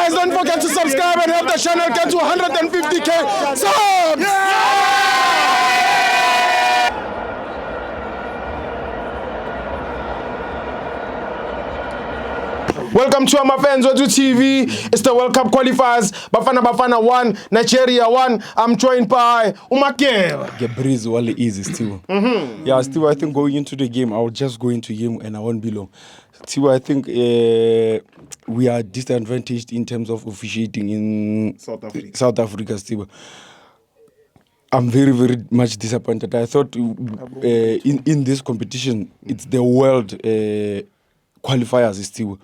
Guys, don't forget to subscribe and help the channel get to 150k subs. Welcome to my FANS Wethu TV. It's the World Cup qualifiers. Bafana 1, Nigeria 1. I'm joined by Umakela. Breeze wale easy still. Yeah, still I think going into the game, I will just go into game and I won't be long. Still I think we are disadvantaged in terms of officiating in South Africa still. I'm very, very much disappointed. I thought in this competition, it's the world qualifiers still.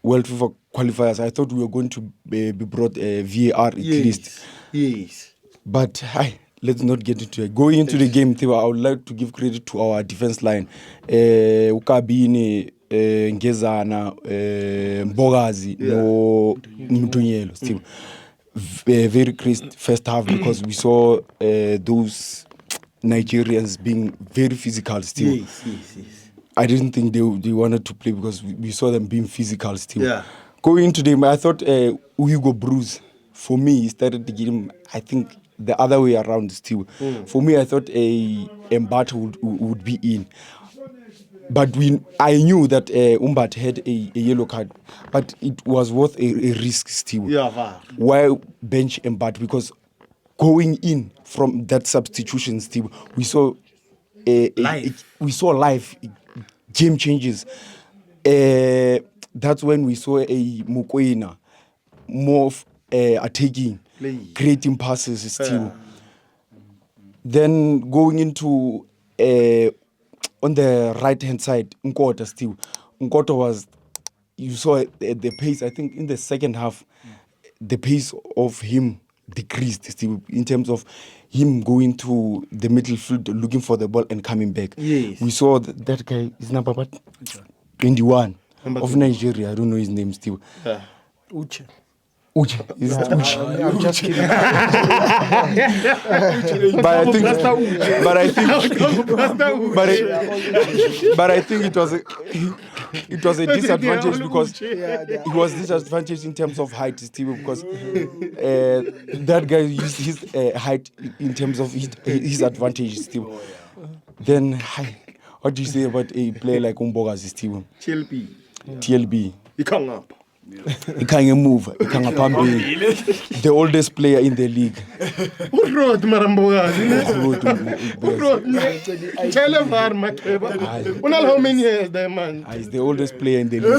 World FIFA qualifiers. I thought we were going to be brought VAR at least. Yes. But let's not get into it. Going into the game, I would like to give credit to our defense line. Ukabini, Ngezana, Mbokazi, no Mtunyelo still. Very crisp first half because we saw those Nigerians being very physical still. Yes. I didn't think they wanted to play because we saw them being physical still. Yeah. Going into the game, I thought Hugo Bruce, for me, he started the game, I think, the other way around still. For me, I thought Mbato would be in. But I knew that Umbat had a yellow card, but it was worth a risk still. Yeah. Why bench Mbato? Because going in from that substitution still, we saw live game changes. That's when we saw a Mukwena more attacking, creating passes still. Then going into on the right hand side, Nkota still. Nkota was, you saw the pace. I think in the second half, the pace of him decreased still in terms of him going to the middle field looking for the ball and coming back. Yes. We saw that guy, his number 21 of Nigeria. I don't know his name still. Uche. Is it Uche? I'm just kidding. but I think it was a disadvantage because he was disadvantaged in terms of height still because that guy used his height in terms of his advantage still. Then what do you say about a player like Mbokazi still? TLB. He come up. He can't move. He can't pump. The oldest player in the league. Who wrote Mbokazi? Tell him how many years there, man? He's the oldest player in the league.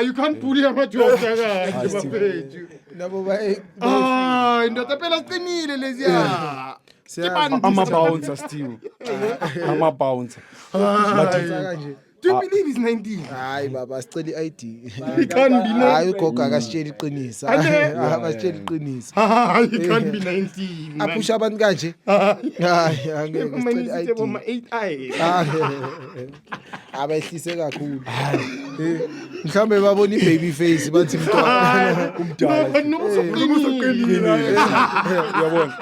You can't pull him at your I'm a bouncer still. I'm a bouncer. Do you believe he's 19? Hayi baba sicela iID. He can't be 19. Hayi ugogo akasitshela iqiniso. Akasitshela iqiniso. He can't be 19. Aphusha abantu kanje? Hayi angeke sicela iID. Uma 8 eyes. Abehlise kakhulu. Mhlambe babona ibaby face bathi mntwana Umdala. Uyabona?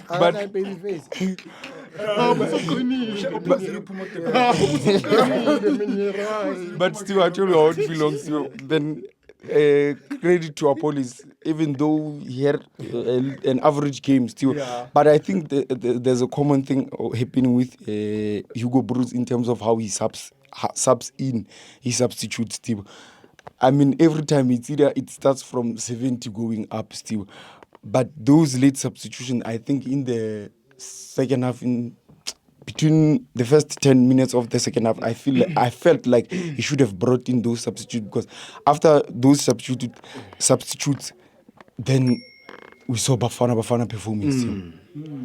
But baby face. But still, I told you how it belongs to. Then credit to our police, even though he had an average game still. But I think there's a common thing happening with Hugo Bruce in terms of how he subs in, he substitutes still. I mean, every time it's either it starts from 70 going up still. But those late substitutions, I think in the second half, between the first 10 minutes of the second half, I felt like he should have brought in those substitutes because after those substitutes, then we saw Bafana performing still.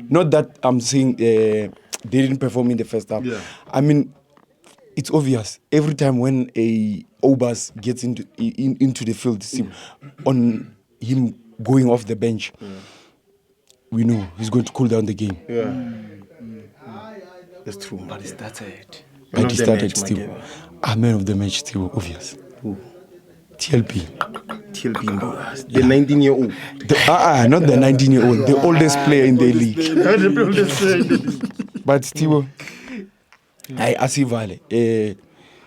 Not that I'm saying they didn't perform in the first half. I mean, it's obvious every time when a Obas gets into the field, still, on him going off the bench, we know he's going to cool down the game. That's true. But he started. But he started still. Man of the match still, obvious. TLP. TLP Mbokazi, the 19-year-old. Not the 19-year-old, the oldest player in the league. But still, I asivale.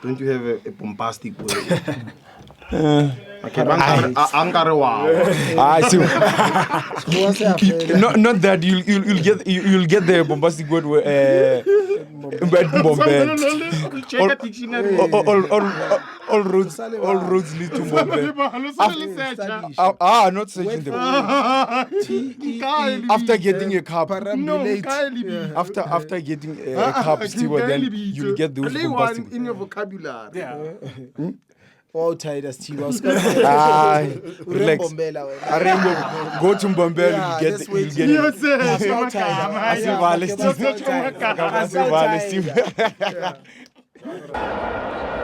Don't you have a bombastic word? Okay, Angare wow. Not that you'll get the bombastic word all roads lead to Bombay. Not searching the after getting a cup. After getting a cup, still then you'll get those bombastic in your vocabulary. Yeah. All tied as T-Boss. Relax. Go to Bombay, you'll get it.